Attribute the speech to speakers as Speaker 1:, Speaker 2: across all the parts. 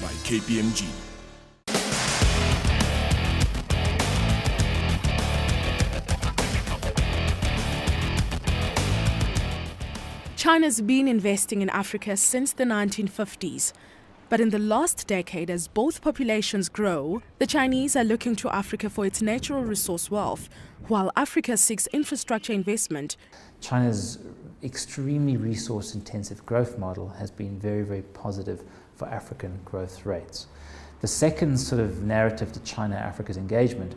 Speaker 1: by KPMG.
Speaker 2: China's been investing in Africa since the 1950s. But in the last decade, as both populations grow, the Chinese are looking to Africa for its natural resource wealth, while Africa seeks infrastructure investment.
Speaker 3: China's extremely resource-intensive growth model has been very, very positive for African growth rates. The second sort of narrative to China-Africa's engagement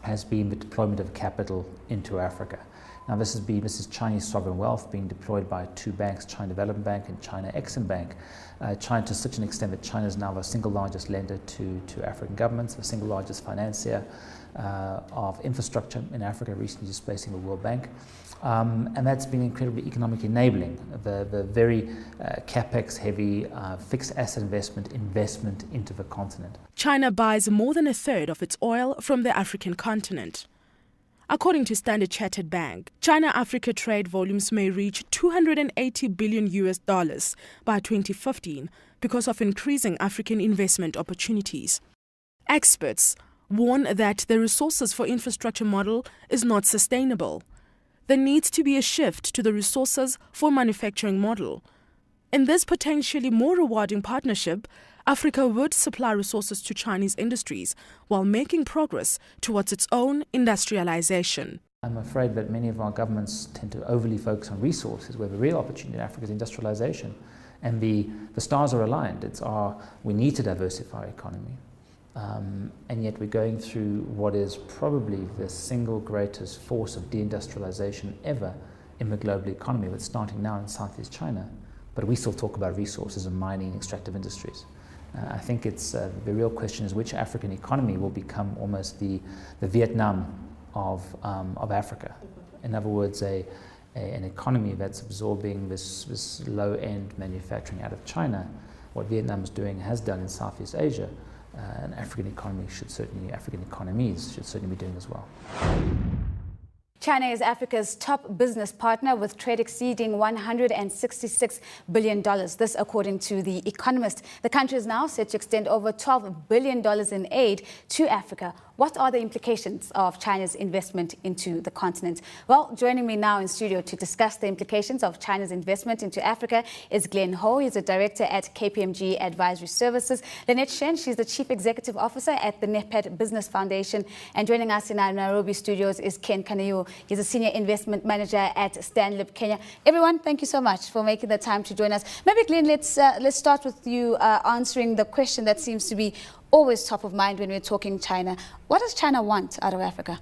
Speaker 3: has been the deployment of capital into Africa. Now this is Chinese sovereign wealth being deployed by two banks, China Development Bank and China Exim Bank. China, to such an extent that China is now the single largest lender to African governments, the single largest financier of infrastructure in Africa, recently displacing the World Bank. And that's been incredibly economically enabling, the very capex-heavy fixed asset investment into the continent.
Speaker 2: China buys more than a third of its oil from the African continent. According to Standard Chartered Bank, China-Africa trade volumes may reach $280 billion by 2015 because of increasing African investment opportunities. Experts warn that the resources for infrastructure model is not sustainable. There needs to be a shift to the resources for manufacturing model. In this potentially more rewarding partnership, Africa would supply resources to Chinese industries while making progress towards its own industrialization.
Speaker 3: I'm afraid that many of our governments tend to overly focus on resources, where the real opportunity in Africa is industrialization. And the stars are aligned. We need to diversify our economy. And yet we're going through what is probably the single greatest force of deindustrialization ever in the global economy, that's starting now in Southeast China. But we still talk about resources and mining and extractive industries. I think the real question is which African economy will become almost the Vietnam of Africa. In other words, an economy that's absorbing this low-end manufacturing out of China. What Vietnam is doing, has done in Southeast Asia, and African economies should certainly be doing as well.
Speaker 4: China is Africa's top business partner, with trade exceeding $166 billion. This, according to The Economist. The country is now set to extend over $12 billion in aid to Africa. What are the implications of China's investment into the continent? Well, joining me now in studio to discuss the implications of China's investment into Africa is Glenn Ho. He's a director at KPMG Advisory Services. Lynette Shen, she's the Chief Executive Officer at the NEPAD Business Foundation. And joining us in our Nairobi studios is Ken Kanayu. He's a Senior Investment Manager at Stanlib Kenya. Everyone, thank you so much for making the time to join us. Maybe, Glenn, let's start with you answering the question that seems to be always top of mind when we're talking China. What does China want out of Africa?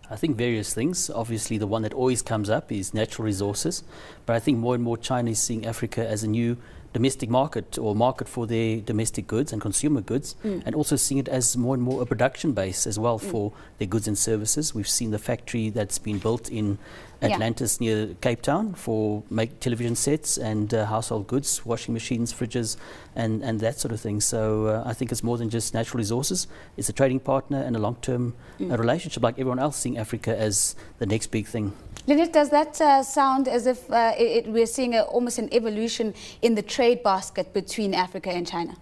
Speaker 5: I think various things. Obviously, the one that always comes up is natural resources. But I think more and more China is seeing Africa as a new domestic market, or market for their domestic goods and consumer goods, and also seeing it as more and more a production base as well for their goods and services. We've seen the factory that's been built in Atlantis near Cape Town for make television sets and household goods, washing machines, fridges, and that sort of thing. So I think it's more than just natural resources. It's a trading partner and a long-term relationship, like everyone else, seeing Africa as the next big thing.
Speaker 4: Lynette, does that sound as if we're seeing almost an evolution in the trade basket between Africa and China?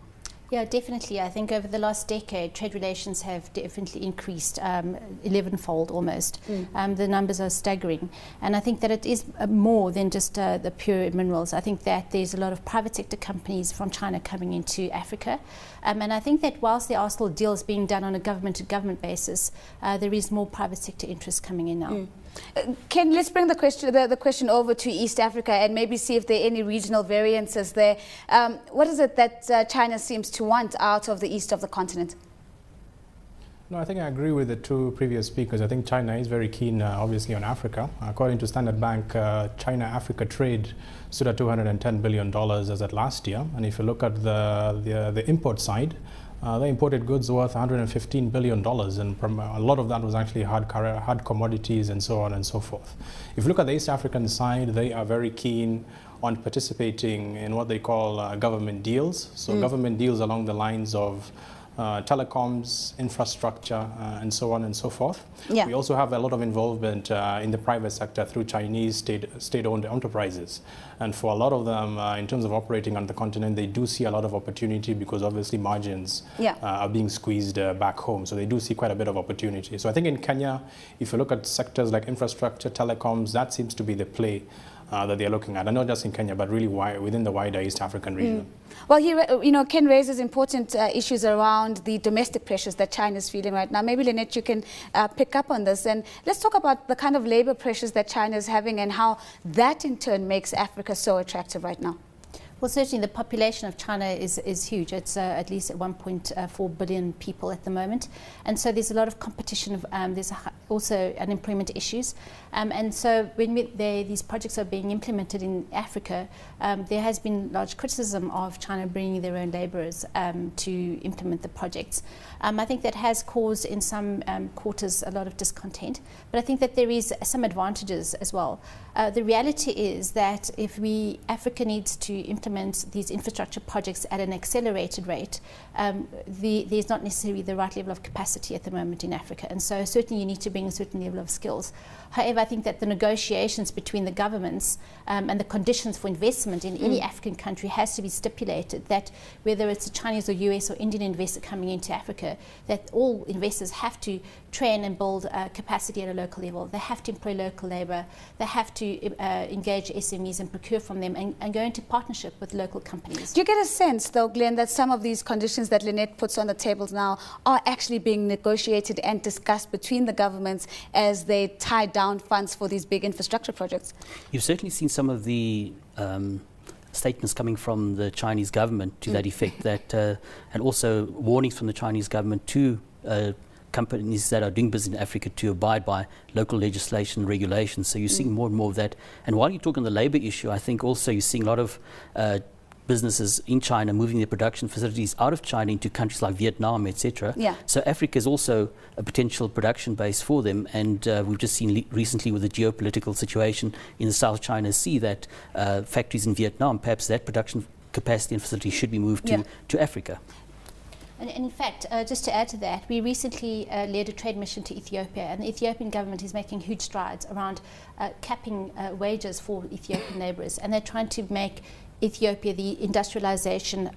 Speaker 6: Yeah, definitely. I think over the last decade, trade relations have definitely increased 11-fold almost. The numbers are staggering. And I think that it is more than just the pure minerals. I think that there's a lot of private sector companies from China coming into Africa. And I think that whilst there are still deals being done on a government-to-government basis, there is more private sector interest coming in now.
Speaker 4: Ken, let's bring the question over to East Africa and maybe see if there are any regional variances there. What is it that China seems to want out of the east of the continent?
Speaker 7: No, I think I agree with the two previous speakers. I think China is very keen, obviously, on Africa. According to Standard Bank, China-Africa trade stood at $210 billion as at last year. And if you look at the import side, they imported goods worth $115 billion, and a lot of that was actually hard commodities and so on and so forth. If you look at the East African side, they are very keen on participating in what they call government deals. So government deals along the lines of telecoms, infrastructure, and so on and so forth.
Speaker 4: Yeah.
Speaker 7: We also have a lot of involvement in the private sector through Chinese state-owned enterprises. And for a lot of them, in terms of operating on the continent, they do see a lot of opportunity because obviously margins are being squeezed back home. So they do see quite a bit of opportunity. So I think in Kenya, if you look at sectors like infrastructure, telecoms, that seems to be the play that they're looking at, and not just in Kenya, but really within the wider East African region.
Speaker 4: Well, here, Ken raises important issues around the domestic pressures that China is feeling right now. Maybe, Lynette, you can pick up on this. And let's talk about the kind of labor pressures that China is having and how that, in turn, makes Africa so attractive right now.
Speaker 6: Well, certainly the population of China is huge. It's at least 1.4 billion people at the moment. And so there's a lot of competition. There's also unemployment issues. And so when these projects are being implemented in Africa, there has been large criticism of China bringing their own laborers to implement the projects. I think that has caused in some quarters a lot of discontent. But I think that there is some advantages as well. The reality is that if Africa needs to implement these infrastructure projects at an accelerated rate, there's not necessarily the right level of capacity at the moment in Africa. And so certainly you need to bring a certain level of skills. However, I think that the negotiations between the governments and the conditions for investment in any African country has to be stipulated that whether it's a Chinese or US or Indian investor coming into Africa, that all investors have to train and build capacity at a local level. They have to employ local labor. They have to engage SMEs and procure from them and go into partnership with local companies.
Speaker 4: Do you get a sense, though, Glenn, that some of these conditions that Lynette puts on the tables now are actually being negotiated and discussed between the governments as they tie down funds for these big infrastructure projects?
Speaker 5: You've certainly seen some of the statements coming from the Chinese government to that effect, that and also warnings from the Chinese government to companies that are doing business in Africa to abide by local legislation and regulations. So you're seeing more and more of that. And while you talk on the labor issue, I think also you're seeing a lot of businesses in China moving their production facilities out of China into countries like Vietnam, etc.
Speaker 4: Yeah.
Speaker 5: So Africa is also a potential production base for them. And we've just seen recently with the geopolitical situation in the South China Sea that factories in Vietnam, perhaps that production capacity and facility should be moved to Africa.
Speaker 6: And in fact, just to add to that, we recently led a trade mission to Ethiopia, and the Ethiopian government is making huge strides around capping wages for Ethiopian laborers, and they're trying to make Ethiopia the industrialization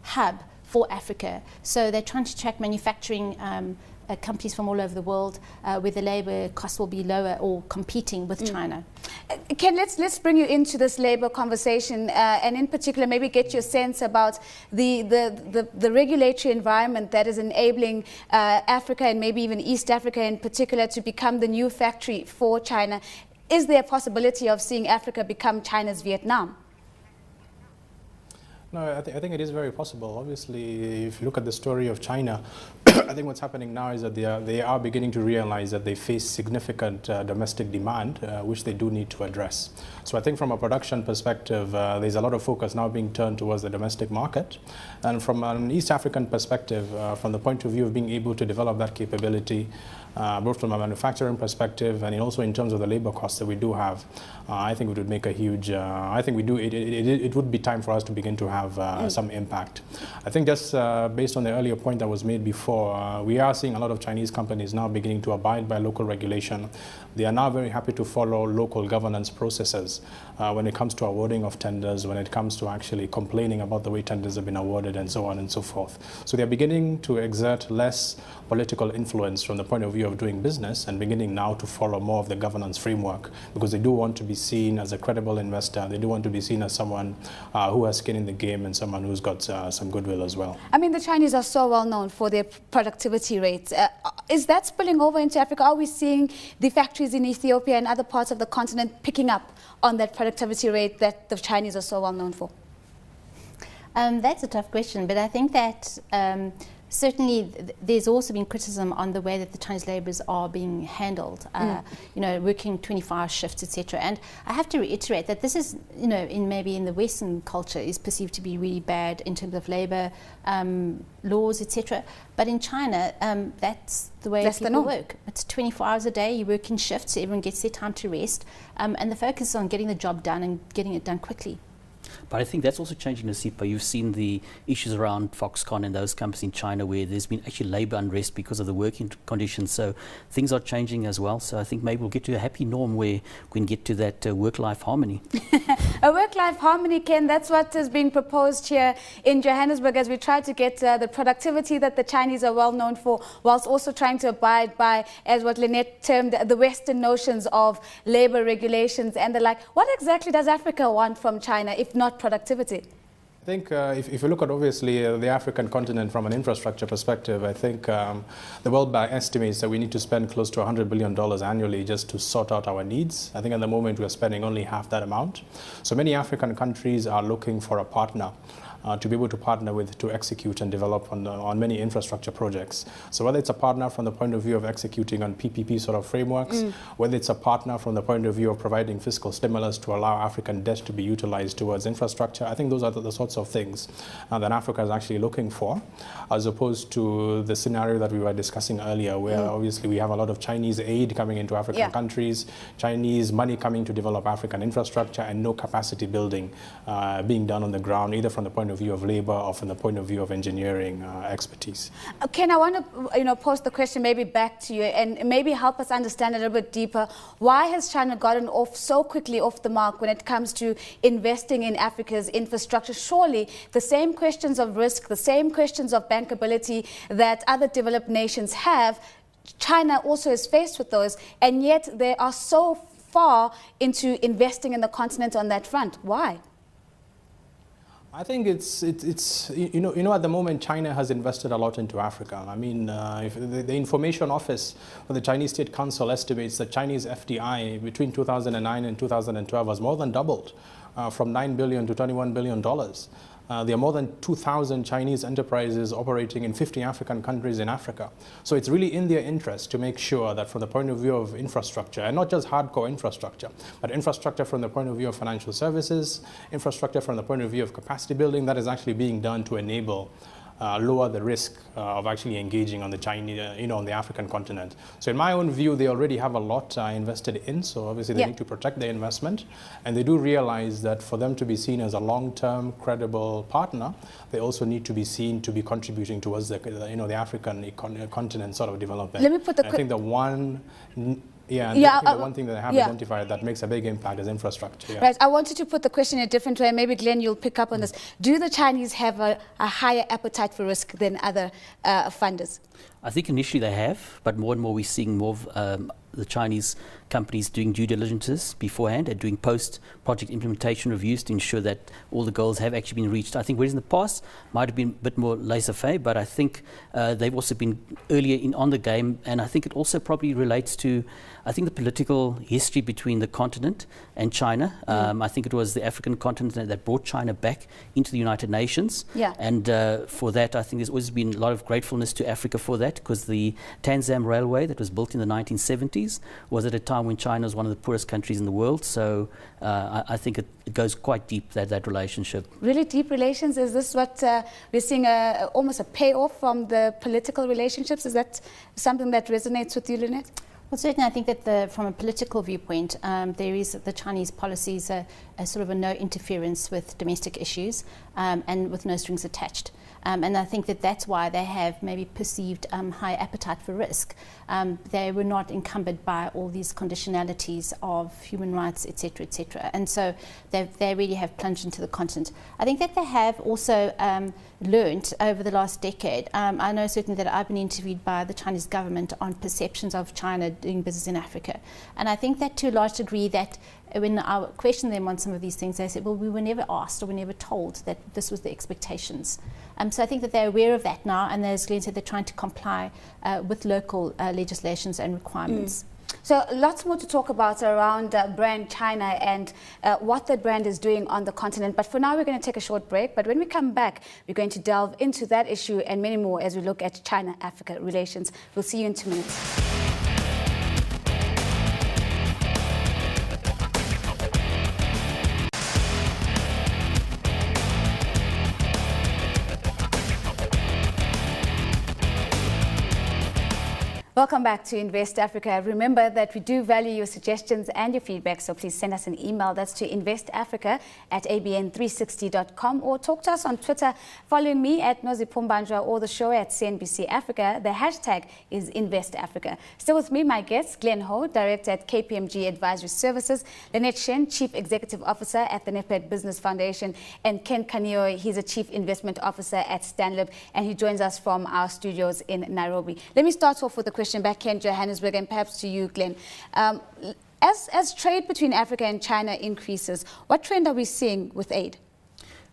Speaker 6: hub for Africa. So they're trying to attract manufacturing companies from all over the world where the labor costs will be lower or competing with China.
Speaker 4: Ken, let's bring you into this labor conversation and in particular maybe get your sense about the regulatory environment that is enabling Africa and maybe even East Africa in particular to become the new factory for China. Is there a possibility of seeing Africa become China's Vietnam?
Speaker 7: No, I think it is very possible. Obviously, if you look at the story of China, I think what's happening now is that they are beginning to realize that they face significant domestic demand, which they do need to address. So I think from a production perspective, there's a lot of focus now being turned towards the domestic market. And from an East African perspective, from the point of view of being able to develop that capability, both from a manufacturing perspective and also in terms of the labor costs that we do have, I think it would make a huge, I think it would be time for us to begin to have some impact. I think just based on the earlier point that was made before, we are seeing a lot of Chinese companies now beginning to abide by local regulation. They are now very happy to follow local governance processes when it comes to awarding of tenders, when it comes to actually complaining about the way tenders have been awarded and so on and so forth. So they're beginning to exert less political influence from the point of view of doing business and beginning now to follow more of the governance framework because they do want to be seen as a credible investor. They do want to be seen as someone who has skin in the game and someone who's got some goodwill as well.
Speaker 4: I mean, the Chinese are so well known for their productivity rates. Is that spilling over into Africa? Are we seeing the factories in Ethiopia and other parts of the continent picking up on that productivity rate that the Chinese are so well known for?
Speaker 6: That's a tough question, but I think that certainly there's also been criticism on the way that the Chinese labourers are being handled, you know, working 24-hour shifts, etc. And I have to reiterate that this is, you know, maybe in the Western culture is perceived to be really bad in terms of labour laws, etc. But in China, that's the way people work. It's 24 hours a day, you work in shifts, so everyone gets their time to rest, and the focus is on getting the job done and getting it done quickly.
Speaker 5: But I think that's also changing, Nasipa. You've seen the issues around Foxconn and those companies in China where there's been actually labor unrest because of the working conditions. So things are changing as well. So I think maybe we'll get to a happy norm where we can get to that work-life harmony.
Speaker 4: A work-life harmony, Ken, that's what is being proposed here in Johannesburg as we try to get the productivity that the Chinese are well known for, whilst also trying to abide by, as what Lynette termed, the Western notions of labor regulations and the like. What exactly does Africa want from China, if not productivity?
Speaker 7: I think if you look at obviously the African continent from an infrastructure perspective, I think the World Bank estimates that we need to spend close to $100 billion annually just to sort out our needs. I think at the moment we're spending only half that amount. So many African countries are looking for a partner to be able to partner with to execute and develop on many infrastructure projects. So whether it's a partner from the point of view of executing on PPP sort of frameworks, whether it's a partner from the point of view of providing fiscal stimulus to allow African debt to be utilized towards infrastructure, I think those are the sorts of things that Africa is actually looking for, as opposed to the scenario that we were discussing earlier, where obviously we have a lot of Chinese aid coming into African countries, Chinese money coming to develop African infrastructure, and no capacity building being done on the ground, either from the point of view of labor or from the point of view of engineering expertise.
Speaker 4: Ken, I want to pose the question maybe back to you and maybe help us understand a little bit deeper. Why has China gotten so quickly off the mark when it comes to investing in Africa's infrastructure? Surely the same questions of risk, the same questions of bankability that other developed nations have, China also is faced with those, and yet they are so far into investing in the continent on that front. Why?
Speaker 7: I think it's you know at the moment China has invested a lot into Africa. I mean, if the Information Office for the Chinese State Council estimates that Chinese FDI between 2009 and 2012 has more than doubled, from $9 billion to $21 billion. There are more than 2,000 Chinese enterprises operating in 50 African countries in Africa. So it's really in their interest to make sure that from the point of view of infrastructure, and not just hardcore infrastructure, but infrastructure from the point of view of financial services, infrastructure from the point of view of capacity building, that is actually being done to enable lower the risk of actually engaging on the Chinese, on the African continent. So in my own view, they already have a lot invested in. So obviously they need to protect their investment, and they do realize that for them to be seen as a long-term, credible partner, they also need to be seen to be contributing towards the African continent sort of development.
Speaker 4: Let me put the
Speaker 7: I think the one. The one thing that I have identified that makes a big impact is infrastructure. Yeah.
Speaker 4: Right. I wanted to put the question in a different way. Maybe, Glenn, you'll pick up on this. Do the Chinese have a higher appetite for risk than other funders?
Speaker 5: I think initially they have, but more and more we're seeing more of the Chinese companies doing due diligences beforehand and doing post-project implementation reviews to ensure that all the goals have actually been reached. I think whereas in the past might have been a bit more laissez-faire, but I think they've also been earlier on the game, and I think it also probably relates to, I think, the political history between the continent and China. I think it was the African continent that brought China back into the United Nations, and for that I think there's always been a lot of gratefulness to Africa for that, because the Tanzam Railway that was built in the 1970s was at a time when China was one of the poorest countries in the world. So I think it goes quite deep, that relationship.
Speaker 4: Really deep relations? Is this what we're seeing, almost a payoff from the political relationships? Is that something that resonates with you, Lynette?
Speaker 6: Well, certainly I think that from a political viewpoint, there is the Chinese policies a sort of a no interference with domestic issues and with no strings attached. And I think that's why they have maybe perceived high appetite for risk. They were not encumbered by all these conditionalities of human rights, etc., etc. And so they really have plunged into the continent. I think that they have also learned over the last decade. I know certainly that I've been interviewed by the Chinese government on perceptions of China doing business in Africa. And I think that to a large degree that when I questioned them on some of these things, they said, well, we were never asked or we were never told that this was the expectations. So I think that they're aware of that now, and as Glenn said, they're trying to comply with local legislations and requirements.
Speaker 4: So lots more to talk about around brand China and what that brand is doing on the continent. But for now, we're going to take a short break. But when we come back, we're going to delve into that issue and many more as we look at China-Africa relations. We'll see you in 2 minutes. Welcome back to Invest Africa. Remember that we do value your suggestions and your feedback, so please send us an email. That's to investafrica@abn360.com, or talk to us on Twitter, following me at Nozipumbanjwa or the show at CNBC Africa. The hashtag is Invest Africa. Still with me, my guests, Glenn Ho, Director at KPMG Advisory Services, Lynette Shen, Chief Executive Officer at the Neped Business Foundation, and Ken Kanio, he's a Chief Investment Officer at Stanlib, and he joins us from our studios in Nairobi. Let me start off with a question back here in Johannesburg, and perhaps to you, Glenn. As trade between Africa and China increases, what trend are we seeing with aid?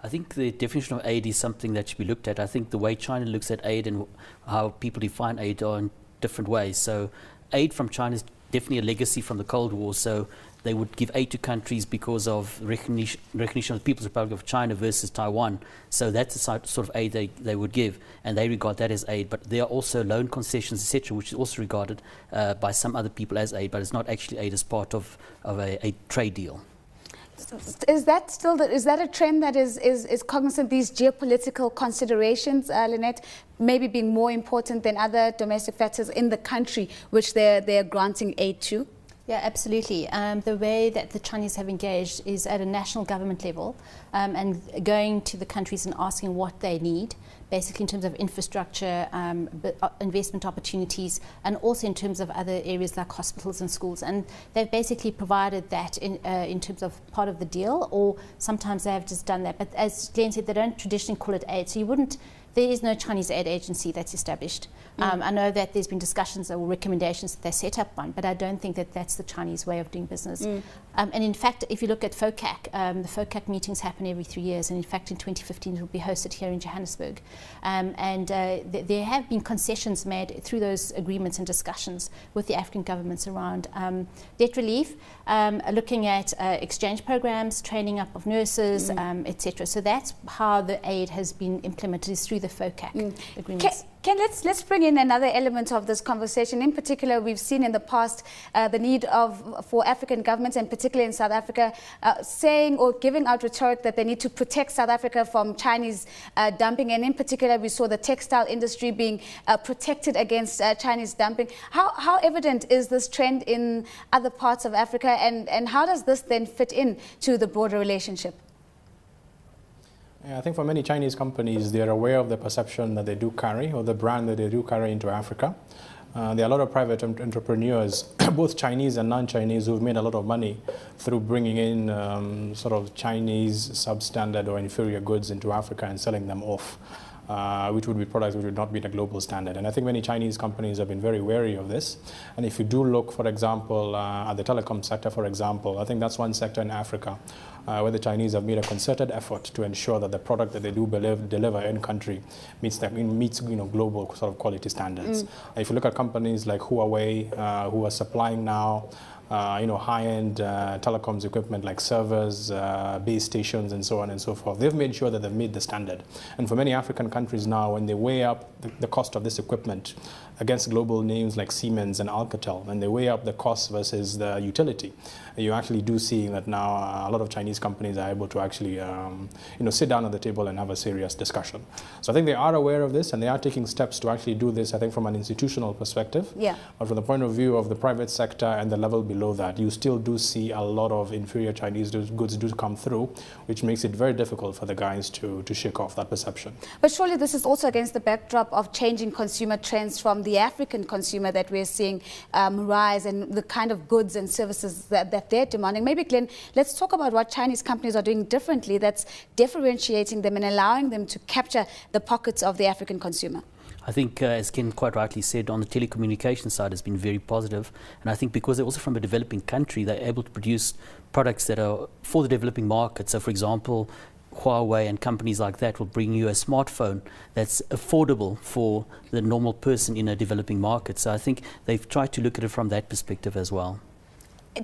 Speaker 5: I think the definition of aid is something that should be looked at. I think the way China looks at aid and how people define aid are in different ways. So aid from China is definitely a legacy from the Cold War. So they would give aid to countries because of recognition of the People's Republic of China versus Taiwan. So that's the sort of aid they would give, and they regard that as aid. But there are also loan concessions, etc., which is also regarded by some other people as aid, but it's not actually aid as part of a trade deal.
Speaker 4: Is that still is that a trend that is cognizant, these geopolitical considerations, Lynette, maybe being more important than other domestic factors in the country which they're granting aid to?
Speaker 6: Yeah, absolutely. The way that the Chinese have engaged is at a national government level, and going to the countries and asking what they need, basically in terms of infrastructure, investment opportunities, and also in terms of other areas like hospitals and schools. And they've basically provided that in terms of part of the deal, or sometimes they have just done that. But as Glenn said, they don't traditionally call it aid, so you wouldn't. There is no Chinese aid agency that's established. I know that there's been discussions or recommendations that they set up one, but I don't think that that's the Chinese way of doing business. And in fact, if you look at FOCAC, the FOCAC meetings happen every 3 years, and in fact in 2015 it will be hosted here in Johannesburg. There have been concessions made through those agreements and discussions with the African governments around debt relief, looking at exchange programs, training up of nurses, etc. So that's how the aid has been implemented, is through the FOCAC agreements.
Speaker 4: Ken, let's bring in another element of this conversation. In particular, we've seen in the past the need for African governments, and particularly in South Africa, saying or giving out rhetoric that they need to protect South Africa from Chinese dumping. And in particular, we saw the textile industry being protected against Chinese dumping. How evident is this trend in other parts of Africa, and how does this then fit in to the broader relationship?
Speaker 7: Yeah, I think for many Chinese companies, they're aware of the perception that they do carry, or the brand that they do carry into Africa. There are a lot of private entrepreneurs, both Chinese and non-Chinese, who've made a lot of money through bringing in sort of Chinese substandard or inferior goods into Africa and selling them off, which would be products which would not meet a global standard. And I think many Chinese companies have been very wary of this. And if you do look, for example, at the telecom sector, for example, I think that's one sector in Africa where the Chinese have made a concerted effort to ensure that the product that they do deliver in country meets global sort of quality standards. If you look at companies like Huawei, who are supplying now high-end telecoms equipment like servers, base stations, and so on and so forth. They've made sure that they've made the standard. And for many African countries now, when they weigh up the cost of this equipment against global names like Siemens and Alcatel, and they weigh up the cost versus the utility, you actually do see that now a lot of Chinese companies are able to actually sit down at the table and have a serious discussion. So I think they are aware of this, and they are taking steps to actually do this, I think, from an institutional perspective.
Speaker 4: Yeah.
Speaker 7: But from the point of view of the private sector and the level below that, you still do see a lot of inferior Chinese goods do come through, which makes it very difficult for the guys to shake off that perception.
Speaker 4: But surely this is also against the backdrop of changing consumer trends from the African consumer that we're seeing rise, and the kind of goods and services that they're demanding. Maybe, Glenn, let's talk about what Chinese companies are doing differently that's differentiating them and allowing them to capture the pockets of the African consumer.
Speaker 5: I think, as Ken quite rightly said, on the telecommunication side has been very positive. And I think because they're also from a developing country, they're able to produce products that are for the developing market. So, for example, Huawei and companies like that will bring you a smartphone that's affordable for the normal person in a developing market. So I think they've tried to look at it from that perspective as well.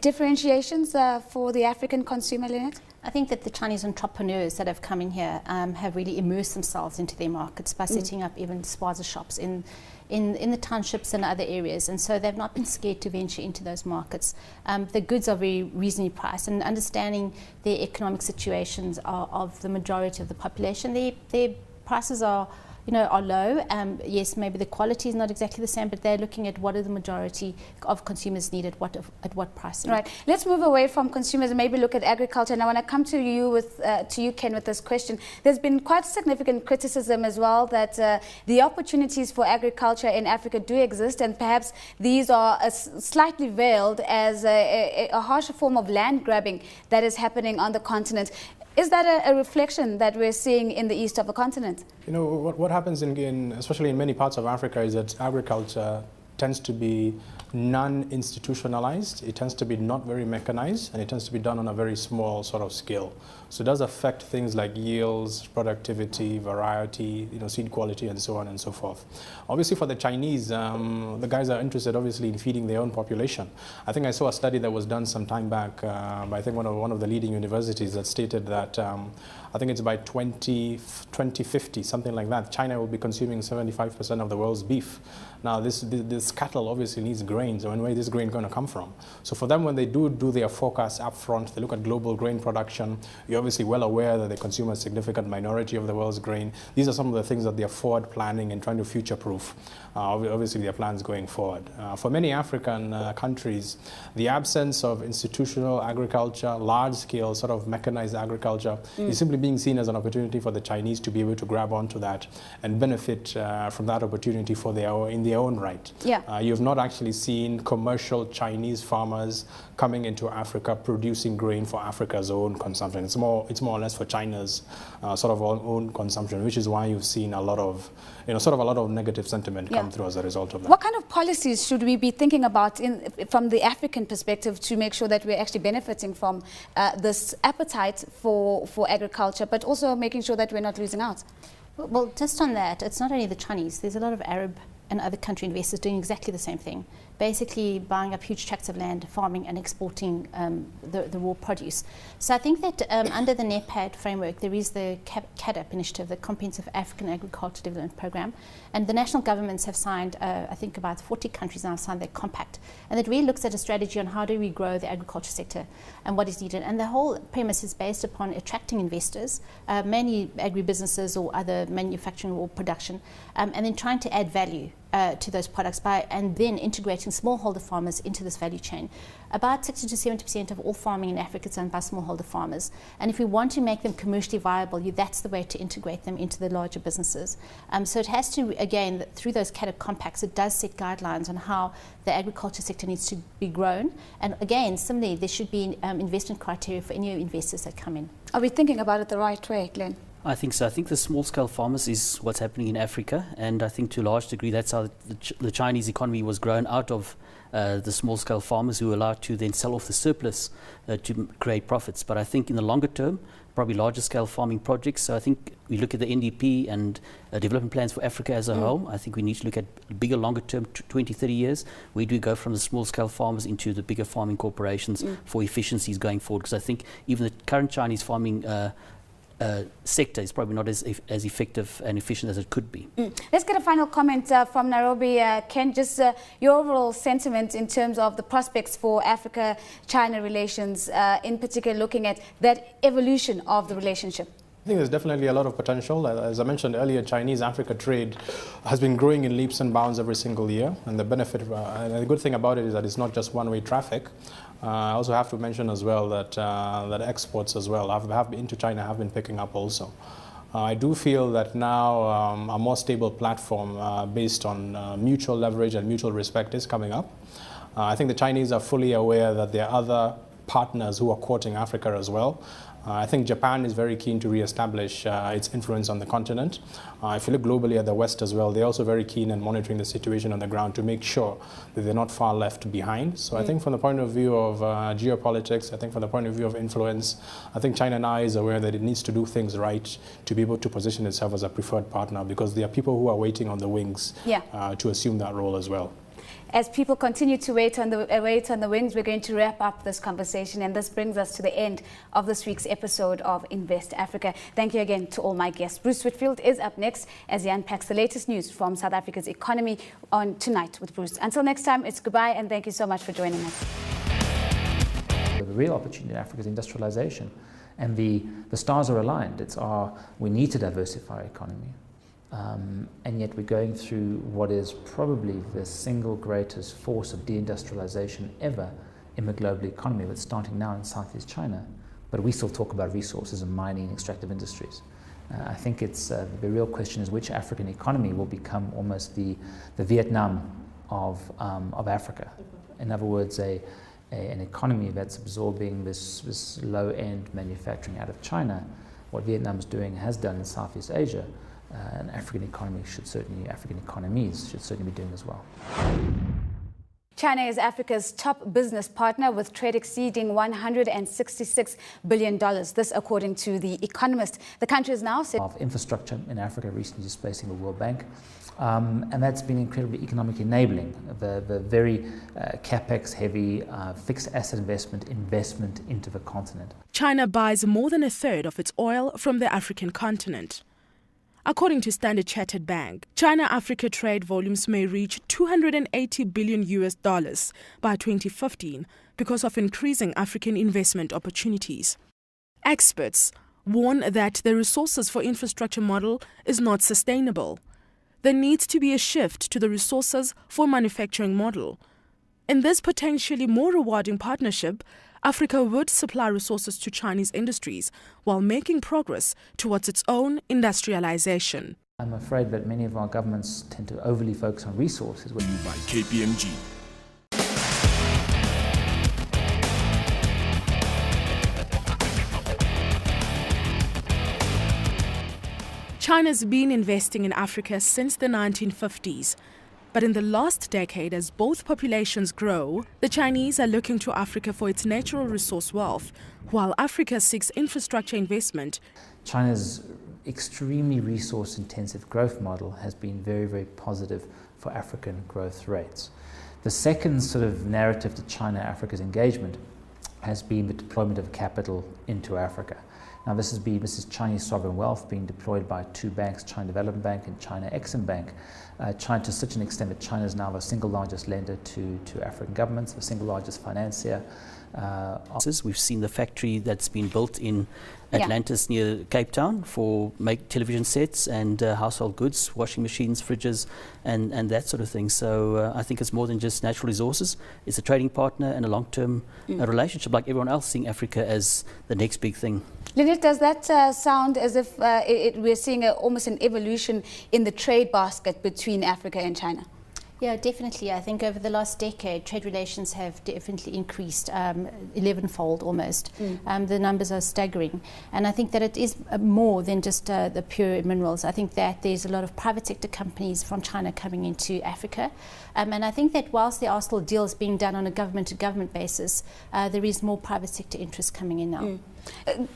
Speaker 4: Differentiations for the African consumer, Lynette?
Speaker 6: I think that the Chinese entrepreneurs that have come in here have really immersed themselves into their markets by setting up even spaza shops in the townships and other areas, and so they've not been scared to venture into those markets. The goods are very reasonably priced, and understanding the economic situations of the majority of the population, their prices are are low. Yes, maybe the quality is not exactly the same, but they're looking at what are the majority of consumers need at what pricing.
Speaker 4: Right. Let's move away from consumers and maybe look at agriculture. And I want to come to you, Ken, with this question. There's been quite significant criticism as well that the opportunities for agriculture in Africa do exist, and perhaps these are slightly veiled as a harsher form of land grabbing that is happening on the continent. Is that a reflection that we're seeing in the east of the continent?
Speaker 7: What happens especially in many parts of Africa is that agriculture tends to be non-institutionalized, it tends to be not very mechanized, and it tends to be done on a very small sort of scale. So it does affect things like yields, productivity, variety, seed quality, and so on and so forth. Obviously for the Chinese, the guys are interested obviously in feeding their own population. I think I saw a study that was done some time back by I think one of the leading universities that stated that I think it's by 2050, something like that, China will be consuming 75% of the world's beef. Now this cattle obviously needs grain, so where is this grain going to come from? So for them, when they do their forecasts up front, they look at global grain production. You're obviously well aware that they consume a significant minority of the world's grain. These are some of the things that they're forward planning and trying to future-proof, obviously their plans going forward. For many African countries, the absence of institutional agriculture, large-scale sort of mechanized agriculture is simply being seen as an opportunity for the Chinese to be able to grab onto that and benefit from that opportunity in their own right.
Speaker 4: Yeah.
Speaker 7: You have not actually seen commercial Chinese farmers coming into Africa producing grain for Africa's own consumption. It's more or less for China's sort of own consumption, which is why you've seen a lot of negative sentiment come through as a result of that.
Speaker 4: What kind of policies should we be thinking about from the African perspective to make sure that we're actually benefiting from this appetite for agriculture, but also making sure that we're not losing out?
Speaker 6: Well, just on that, it's not only the Chinese. There's a lot of Arab and other country investors doing exactly the same thing, basically buying up huge tracts of land, farming and exporting the raw produce. So I think that under the NEPAD framework, there is the CADAP initiative, the Comprehensive African Agriculture Development Program, and the national governments have signed, I think about 40 countries now have signed that compact, and it really looks at a strategy on how do we grow the agriculture sector and what is needed. And the whole premise is based upon attracting investors, mainly agribusinesses or other manufacturing or production, and then trying to add value to those products and then integrating smallholder farmers into this value chain. About 60 to 70% of all farming in Africa is done by smallholder farmers, and if we want to make them commercially viable, that's the way to integrate them into the larger businesses. So it has to, again, through those CADAP compacts, it does set guidelines on how the agriculture sector needs to be grown, and again, similarly, there should be investment criteria for any investors that come in.
Speaker 4: Are we thinking about it the right way, Glenn?
Speaker 5: I think so. I think the small-scale farmers is what's happening in Africa, and I think to a large degree that's how the Chinese economy was grown out of the small-scale farmers who were allowed to then sell off the surplus to create profits. But I think in the longer term, probably larger-scale farming projects. So I think we look at the NDP and development plans for Africa as a whole. I think we need to look at bigger, longer-term, 20, 30 years. Where do we go from the small-scale farmers into the bigger farming corporations for efficiencies going forward? Because I think even the current Chinese farming sector is probably not as effective and efficient as it could be.
Speaker 4: Let's get a final comment from Nairobi. Ken, just your overall sentiment in terms of the prospects for Africa-China relations, in particular looking at that evolution of the relationship.
Speaker 7: I think there's definitely a lot of potential. As I mentioned earlier, Chinese-Africa trade has been growing in leaps and bounds every single year, and the benefit and the good thing about it is that it's not just one-way traffic. I also have to mention as well that that exports as well into China have been picking up also. I do feel that now a more stable platform based on mutual leverage and mutual respect is coming up. I think the Chinese are fully aware that there are other partners who are courting Africa as well. I think Japan is very keen to re-establish its influence on the continent. If you look globally at the West as well, they're also very keen in monitoring the situation on the ground to make sure that they're not far left behind. So I think from the point of view of geopolitics, I think from the point of view of influence, I think China now is aware that it needs to do things right to be able to position itself as a preferred partner, because there are people who are waiting on the wings to assume that role as well.
Speaker 4: As people continue to wait on the wings, we're going to wrap up this conversation, and this brings us to the end of this week's episode of Invest Africa. Thank you again to all my guests. Bruce Whitfield is up next as he unpacks the latest news from South Africa's economy on Tonight with Bruce. Until next time, it's goodbye, and thank you so much for joining us.
Speaker 3: The real opportunity in Africa is industrialization, and the stars are aligned. We need to diversify our economy. And yet we're going through what is probably the single greatest force of deindustrialization ever in the global economy, that's starting now in Southeast China. But we still talk about resources and mining and extractive industries. I think it's the real question is which African economy will become almost the Vietnam of Africa. In other words, an economy that's absorbing this low-end manufacturing out of China. What Vietnam is doing, has done in Southeast Asia, and African economies should certainly be doing as well.
Speaker 4: China is Africa's top business partner, with trade exceeding $166 billion. This, according to The Economist. The country is now set
Speaker 3: of infrastructure in Africa, recently displacing the World Bank. And that's been incredibly economically enabling. The very capex-heavy fixed asset investment into the continent.
Speaker 2: China buys more than a third of its oil from the African continent. According to Standard Chartered Bank, China-Africa trade volumes may reach $280 billion by 2015 because of increasing African investment opportunities. Experts warn that the resources for infrastructure model is not sustainable. There needs to be a shift to the resources for manufacturing model. In this potentially more rewarding partnership, Africa would supply resources to Chinese industries while making progress towards its own industrialization.
Speaker 3: I'm afraid that many of our governments tend to overly focus on resources.
Speaker 1: By KPMG.
Speaker 2: China's been investing in Africa since the 1950s. But in the last decade, as both populations grow, the Chinese are looking to Africa for its natural resource wealth, while Africa seeks infrastructure investment.
Speaker 3: China's extremely resource-intensive growth model has been very, very positive for African growth rates. The second sort of narrative to China-Africa's engagement has been the deployment of capital into Africa. Now this is Chinese sovereign wealth being deployed by two banks, China Development Bank and China Exim Bank, China, to such an extent that China is now the single largest lender to African governments, the single largest financier.
Speaker 5: We've seen the factory that's been built in Atlantis near Cape Town for television sets and household goods, washing machines, fridges, and that sort of thing. So I think it's more than just natural resources. It's a trading partner and a long-term relationship, like everyone else seeing Africa as the next big thing.
Speaker 4: Lynette, does that sound as if we're seeing almost an evolution in the trade basket between Africa and China?
Speaker 6: Yeah, definitely. I think over the last decade, trade relations have definitely increased 11-fold almost. The numbers are staggering. And I think that it is more than just the pure minerals. I think that there's a lot of private sector companies from China coming into Africa. And I think that whilst there are still deals being done on a government-to-government basis, there is more private sector interest coming in now.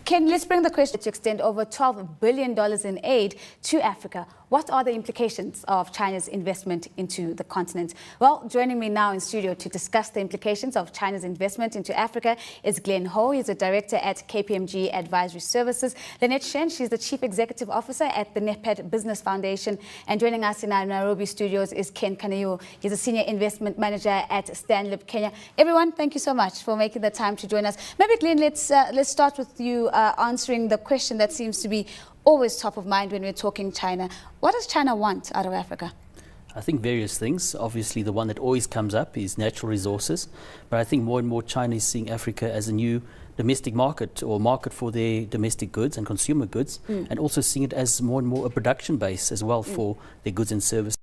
Speaker 4: Ken, let's bring the question to extend over $12 billion in aid to Africa. What are the implications of China's investment into the continent? Well, joining me now in studio to discuss the implications of China's investment into Africa is Glenn Ho. He's a director at KPMG Advisory Services. Lynette Shen, she's the Chief Executive Officer at the NEPAD Business Foundation. And joining us in our Nairobi studios is Ken Kanayu. He's a Senior Investment Manager at Stanlib Kenya. Everyone, thank you so much for making the time to join us. Maybe, Glenn, let's start with you answering the question that seems to be always top of mind when we're talking China. What does China want out of Africa?
Speaker 5: I think various things. Obviously, the one that always comes up is natural resources. But I think more and more China is seeing Africa as a new domestic market, or market for their domestic goods and consumer goods, and also seeing it as more and more a production base as well for their goods and services.